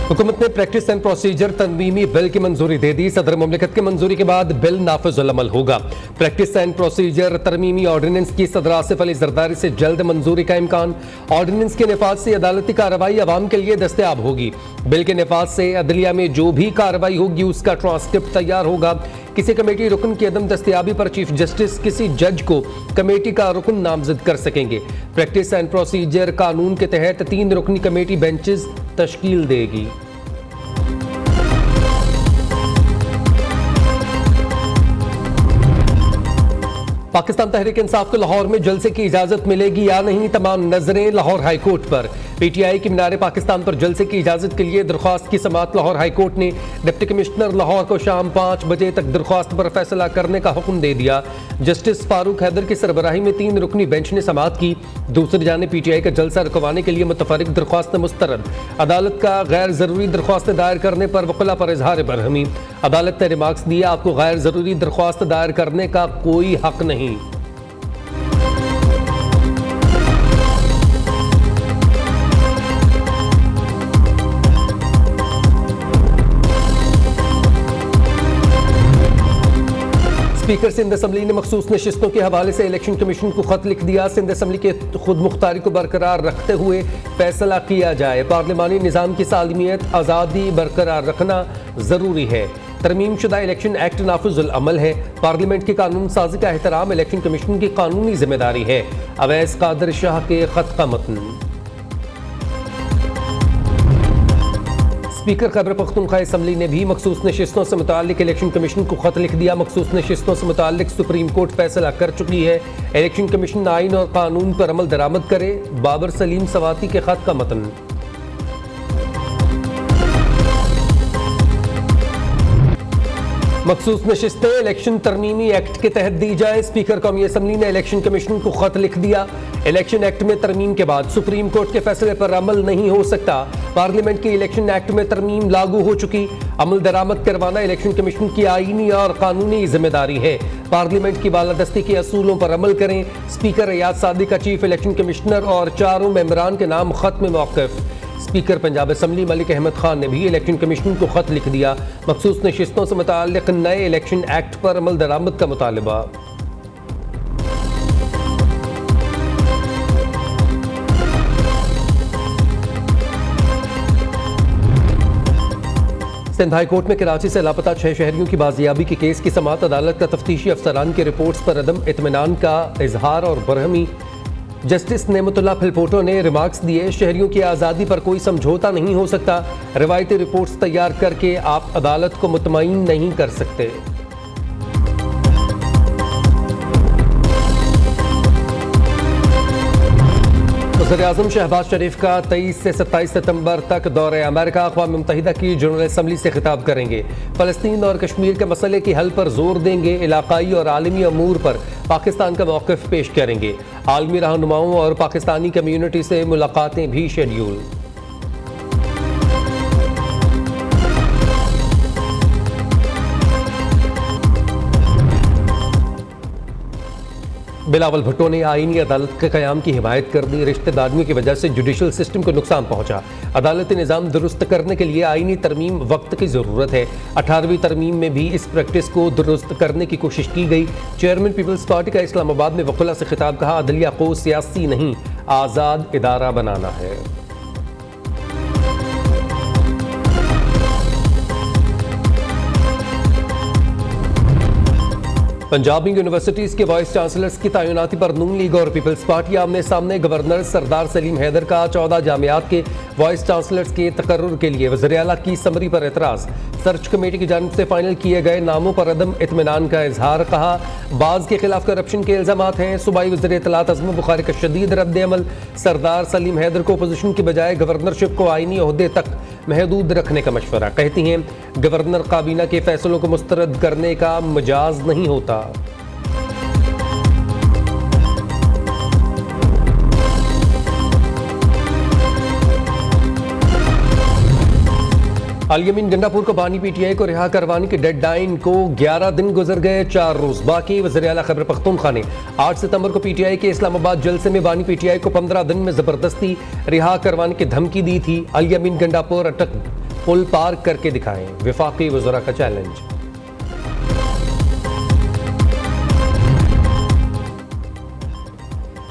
हुकूमत ने practice and procedure तनवीमी bill की मंजूरी दे दी। सदर मुमलिकत की मंजूरी के बाद बिल नाफिजुल अमल होगा। प्रैक्टिस एंड प्रोसीजर तरमीमी ऑर्डिनेंस की सदर आसिफ अली जरदारी से जल्द मंजूरी का इम्कान। ऑर्डिनेंस के नफाज से अदालती कार्रवाई अवाम के लिए दस्तयाब होगी। बिल के नफाज से अदलिया में जो भी कार्रवाई होगी उसका ट्रांसक्रिप्ट तैयार होगा। किसी कमेटी रुकन की अदम दस्तयाबी पर चीफ जस्टिस किसी जज को कमेटी का रुकन नामजद कर सकेंगे। प्रैक्टिस एंड प्रोसीजर कानून के तहत 3 रुकनी कमेटी बेंचेस तश्कील देगी। पाकिस्तान तहरीक इंसाफ को लाहौर में जलसे की इजाजत मिलेगी या नहीं, तमाम नजरें लाहौर हाईकोर्ट पर। पीटीआई की मीनार पाकिस्तान पर जलसे की इजाजत के लिए दरख्वास्त की समाअत लाहौर हाईकोर्ट ने डिप्टी कमिश्नर लाहौर को शाम 5 बजे तक दरख्वास्त पर फैसला करने का हुक्म दे दिया। जस्टिस फारूक हैदर की सरबराही में 3 रुकनी बेंच ने समाअत की। दूसरी जानिब पीटीआई का जलसा रुकवाने के लिए मुतफर्रिक दरख्वास्त मुस्तरद। अदालत का गैर जरूरी दरख्वास्त दायर करने पर वकला पर इजहार बरहमी। अदालत ने रिमार्क्स दिया, आपको गैर जरूरी दरख्वास्त दायर करने का कोई हक नहीं। स्पीकर सिंध असम्बली ने मखसूस नशिस्तों के हवाले से इलेक्शन कमीशन को खत लिख दिया। सिंध असम्बली के खुद मुख्तारी को बरकरार रखते हुए फैसला किया जाए। पार्लिमानी निज़ाम की सालमियत आज़ादी बरकरार रखना ज़रूरी है। तरमीम शुदा इलेक्शन एक्ट नाफिजुल अमल है। पार्लियामेंट की कानून साजी का एहतराम इलेक्शन कमीशन की कानूनी जिम्मेदारी है। अवैस कादर शाह के खत का मतन। स्पीकर खैबर पख्तूनख्वा असम्बली ने भी मखसूस नशिस्तों से मुताल्लिक इलेक्शन कमीशन को खत लिख दिया। मखसूस नशिस्तों से मुताल्लिक सुप्रीम कोर्ट फैसला कर चुकी है। इलेक्शन कमीशन आइन और कानून पर अमल दरामद करे। बाबर सलीम सवाती के खत का मतन। मखसूस नशिस्तें इलेक्शन तरमीमी एक्ट के तहत दी जाए। स्पीकर कौमी असम्बली ने इलेक्शन कमीशन को खत लिख दिया। इलेक्शन एक्ट में तरमीम के बाद सुप्रीम कोर्ट के फैसले पर अमल नहीं हो सकता। पार्लियामेंट के इलेक्शन एक्ट में तरमीम लागू हो चुकी। अमल दरामद करवाना इलेक्शन कमीशन की आईनी और कानूनी जिम्मेदारी है। पार्लियामेंट की बालादस्ती के असूलों पर अमल करें। स्पीकर रियाज सादिक का चीफ इलेक्शन कमिश्नर और 4 मेंबरान के नाम खत में मौक़िफ़। स्पीकर पंजाब असम्बली मलिक अहमद खान ने भी इलेक्शन कमीशन को खत लिख दिया। मखसूस नशिस्तों से मुताल्लिक नए इलेक्शन एक्ट पर अमल दरामद का मुतालबा। सिंध हाई कोर्ट में कराची से लापता 6 शहरियों की बाजियाबी के केस की समाअत। अदालत का तफ्तीशी अफसरान की रिपोर्ट्स पर अदम इत्मीनान का इजहार और बरहमी। जस्टिस नेमतुल्लाह फिलपोटो ने रिमार्क्स दिए, शहरियों की आज़ादी पर कोई समझौता नहीं हो सकता। रिवायती रिपोर्ट्स तैयार करके आप अदालत को मुतमईन नहीं कर सकते। वज़ीर-ए-आज़म शहबाज शरीफ का 23 से 27 सितंबर तक दौरे अमेरिका। अक़वाम मुत्तहिदा की जनरल असम्बली से खिताब करेंगे। फ़लस्तीन और कश्मीर के मसले के हल पर जोर देंगे। इलाक़ाई और आलमी अमूर पर पाकिस्तान का मौक़िफ़ पेश करेंगे। आलमी रहनुमाओं और पाकिस्तानी कम्यूनिटी से मुलाकातें भी शेड्यूल। बिलावल भुट्टो ने आईनी अदालत के क़याम की हिमायत कर दी। रिश्तेदारियों की वजह से जुडिशल सिस्टम को नुकसान पहुंचा। अदालती निज़ाम दुरुस्त करने के लिए आईनी तरमीम वक्त की ज़रूरत है। 18वीं तरमीम में भी इस प्रैक्टिस को दुरुस्त करने की कोशिश की गई। चेयरमैन पीपल्स पार्टी का इस्लामाबाद में वकला से खिताब। कहा, अदलिया को सियासी नहीं आज़ाद इदारा बनाना है। पंजाब यूनिवर्सिटीज़ के वाइस चांसलर्स की तैनाती पर नून लीग और पीपल्स पार्टी आमने सामने। गवर्नर सरदार सलीम हैदर का 14 जामियात के वाइस चांसलर्स के तकर्रुर के लिए वज़ीर आला की समरी पर एतराज़। सर्च कमेटी की जानिब से फाइनल किए गए नामों पर अदम इत्मीनान का इजहार। कहा, बाज़ के खिलाफ करप्शन के इल्ज़ामात हैं। सूबाई वज़ीर इत्तलात अज़म बुखारी का शदीद रद्द अमल। सरदार सलीम हैदर को अपोजिशन की बजाय गवर्नरशिप को आईनी ओहदे तक महदूद रखने का मशवरा। कहती हैं, गवर्नर काबीना के फैसलों को मुस्तरद करने का मजाज नहीं होता। अल-यमीन गंडापुर को बानी पीटीआई को रिहा करवाने की डेडलाइन को 11 दिन गुजर गए, 4 रोज बाकी। वज़ीर आला खैबर पख्तूनख्वा ने 8 सितंबर को पीटीआई के इस्लामाबाद जलसे में बानी पीटीआई को 15 दिन में जबरदस्ती रिहा करवाने की धमकी दी थी। अल-यमीन गंडापुर अटक पुल पार करके दिखाएं, वफाकी वज़रा का चैलेंज।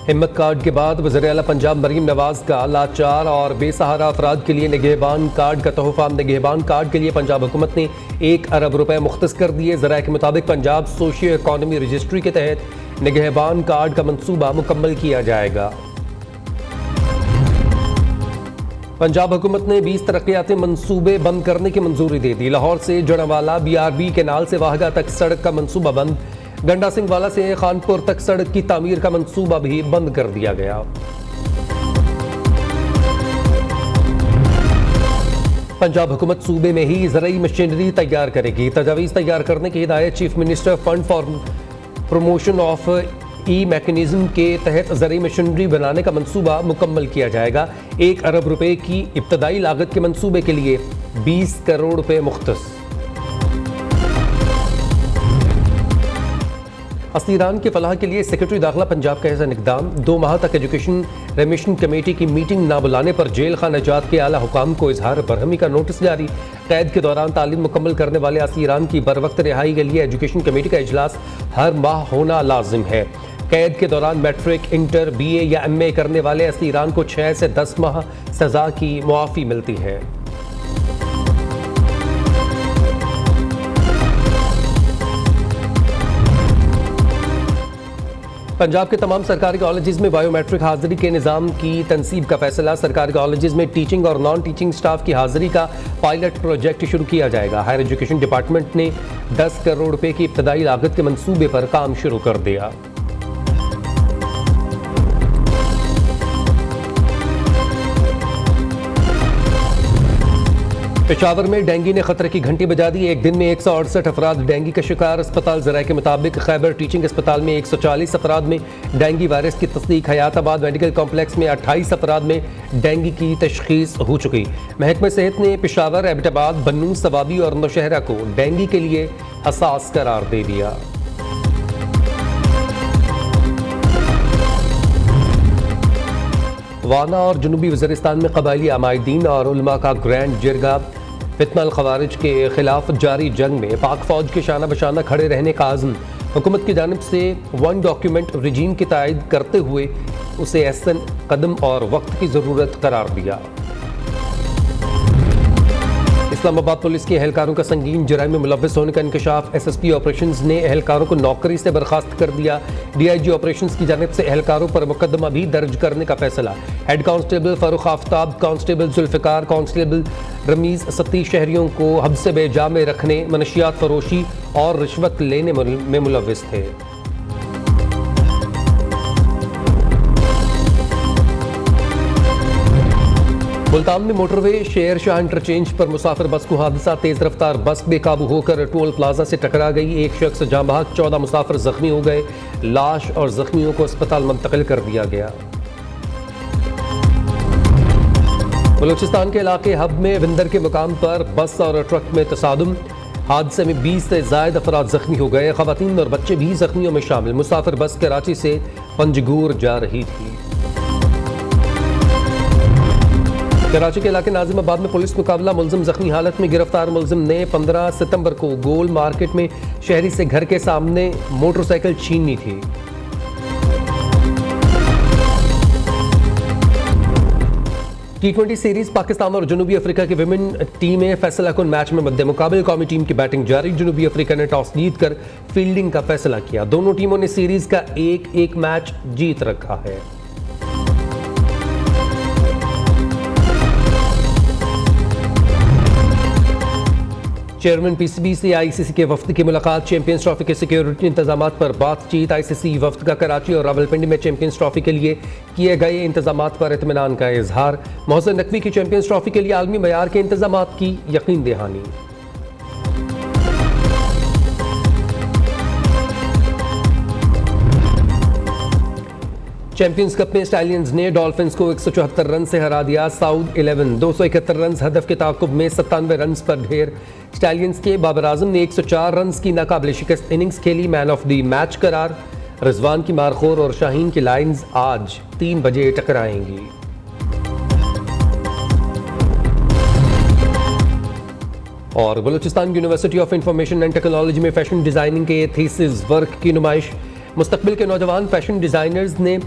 हिम्मत कार्ड के बाद वज़ीर आला पंजाब मरीम नवाज का लाचार और बेसहारा अफराद के लिए निगहबान कार्ड का तोहफा। निगहबान कार्ड के लिए पंजाब हुकूमत ने 1 अरब रुपए मुख्तस कर दिए। ज़राए के मुताबिक पंजाब सोशियो इकॉनमी रजिस्ट्री के तहत निगहबान कार्ड का मंसूबा मुकम्मल किया जाएगा। पंजाब हुकूमत ने 20 तरक्याती मंसूबे बंद करने की मंजूरी दे दी। लाहौर से जड़ावाला BRB केनाल से वाहगा तक सड़क का मंसूबा बंद। गंडा सिंह वाला से खानपुर तक सड़क की तामीर का मंसूबा भी बंद कर दिया गया। पंजाब हुकूमत सूबे में ही ज़राई मशीनरी तैयार करेगी। तजावीज़ तैयार करने की हिदायत chief minister fund for promotion of mechanism के तहत ज़राई मशीनरी बनाने का मंसूबा मुकम्मल किया जाएगा। 1 अरब रुपए की इब्तदाई लागत के मंसूबे के लिए 20 करोड़ रुपए मुख्तस। असीरान के फलाह के लिए सेक्रेटरी दाखिला पंजाब का अहसन इक़दाम। 2 माह तक एजुकेशन रेमिशन कमेटी की मीटिंग ना बुलाने पर जेल खाना जात के आला हुकाम को इजहार बरहमी का नोटिस जारी। कैद के दौरान तालीम मुकम्मल करने वाले असीरान की बर वक्त रिहाई के लिए एजुकेशन कमेटी का इजलास हर माह होना लाजिम है। कैद के दौरान मैट्रिक, इंटर, BA या MA करने वाले असीरान को 6 से 10 माह सजा की मुआफ़ी मिलती है। पंजाब के तमाम सरकारी कॉलेजेस में बायोमेट्रिक हाजिरी के निज़ाम की तनसीब का फैसला। सरकारी कॉलेजेस में टीचिंग और नॉन टीचिंग स्टाफ की हाजिरी का पायलट प्रोजेक्ट शुरू किया जाएगा। हायर एजुकेशन डिपार्टमेंट ने 10 करोड़ रुपए की इब्तदाई लागत के मंसूबे पर काम शुरू कर दिया। पेशावर में डेंगू ने खतरे की घंटी बजा दी। एक दिन में 168 अफराद डेंगू का शिकार। अस्पताल ज़राए के मुताबिक खैबर टीचिंग अस्पताल में 140 अफराद में डेंगू वायरस की तस्दीक। हयाताबाद मेडिकल कॉम्प्लेक्स में 28 अफराद में डेंगू की तशखीस हो चुकी। महकमा सेहत ने पेशावर, एबटाबाद, बन्नू, सवाबी और नौशहरा को डेंगू के लिए हसास करार दे दिया। वाना और जनूबी वज़ीरिस्तान में कबायली अमायदीन और उलमा का ग्रैंड जिरगा। फितना खवारिज के खिलाफ जारी जंग में पाक फौज के शाना बशाना खड़े रहने का आज़म। हुकूमत की जानिब से 1 डॉक्यूमेंट रजीम की तायद करते हुए उसे एहसन कदम और वक्त की ज़रूरत करार दिया। इस्लामाबाद पुलिस के एहलकारों का संगीन जराइम में मुलव्वस होने का इंकशाफ। SSP ऑपरेशंस ने एहलकारों को नौकरी से बर्खास्त कर दिया। DIG ऑपरेशंस की जानिब से एहलकारों पर मुकदमा भी दर्ज करने का फैसला। Head constable Farooq Aftab, constable Zulfikar, constable Rameez Satish शहरियों को हब्से बेजा में रखने, मनशियात फरोशी और रिश्वत लेने में मुलव्वस थे। मुल्तान में मोटरवे शेर शाह इंटरचेंज पर मुसाफिर बस को हादसा। तेज रफ्तार बस बेकाबू होकर टोल प्लाजा से टकरा गई। एक शख्स जाँ बहक, 14 मुसाफिर जख्मी हो गए। लाश और जख्मियों को अस्पताल मुंतकिल कर दिया गया। बलूचिस्तान के इलाके हब में विंदर के मुकाम पर बस और ट्रक में तसादुम। हादसे में 20 से ज़ायद अफराद जख्मी हो गए। खवातीन और बच्चे भी जख्मियों में शामिल। मुसाफिर बस कराची से पंजगूर जा रही थी। कराची के इलाके नाजिमाबाद में पुलिस मुकाबला। मुलजिम जख्मी हालत में गिरफ्तार। मुलजिम ने 15 सितंबर को गोल मार्केट में शहरी से घर के सामने मोटरसाइकिल छीनी थी। T20 सीरीज पाकिस्तान और जनूबी अफ्रीका की विमेन टीमें फैसला कुन मैच में मद्दे मुकाबले। कौमी टीम की बैटिंग जारी। जनूबी अफ्रीका ने टॉस जीतकर फील्डिंग का फैसला किया। दोनों टीमों ने सीरीज का 1-1 मैच जीत रखा है। चेयरमैन PCB से ICC के वफ्द की मुलाकात। चैंपियंस ट्रॉफी के सिक्योरिटी इंतजामात पर बातचीत। ICC वफ्द का कराची और रावलपिंडी में चैंपियंस ट्रॉफी के लिए किए गए इंतजामात पर इत्मीनान का इजहार। मोहसिन नकवी की चैंपियंस ट्रॉफी के लिए आलमी मयार के इंतजामात की यकीन दहानी। चैंपियंस कप में स्टालियंस ने डॉल्फिन्स को 174 रन से हरा दिया। साउथ 11 271 रन हदफ के ताकुब में 97 रन पर ढेर। स्टालियंस के बाबर आजम ने 104 रन की नाकाबिल शिकस्त इनिंग्स खेली। मैन ऑफ द मैच करार। रिजवान की मारखोर और शाहीन की लाइन्स आज 3 बजे टकराएंगी। और Balochistan university of information and technology में फैशन डिज़ाइनिंग के थीसिस वर्क की नुमाइश। मुस्तकबिल के नौजवान फैशन डिज़ाइनर्स ने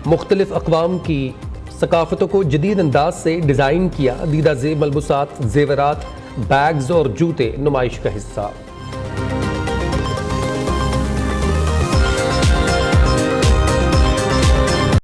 मुख्तलिफ अक़वाम की सकाफ़तों को जदीद अंदाज से डिज़ाइन किया। दीदा ज़ेब मलबूसात, ज़ेवरात, बैग्स और जूते नुमाइश का हिस्सा।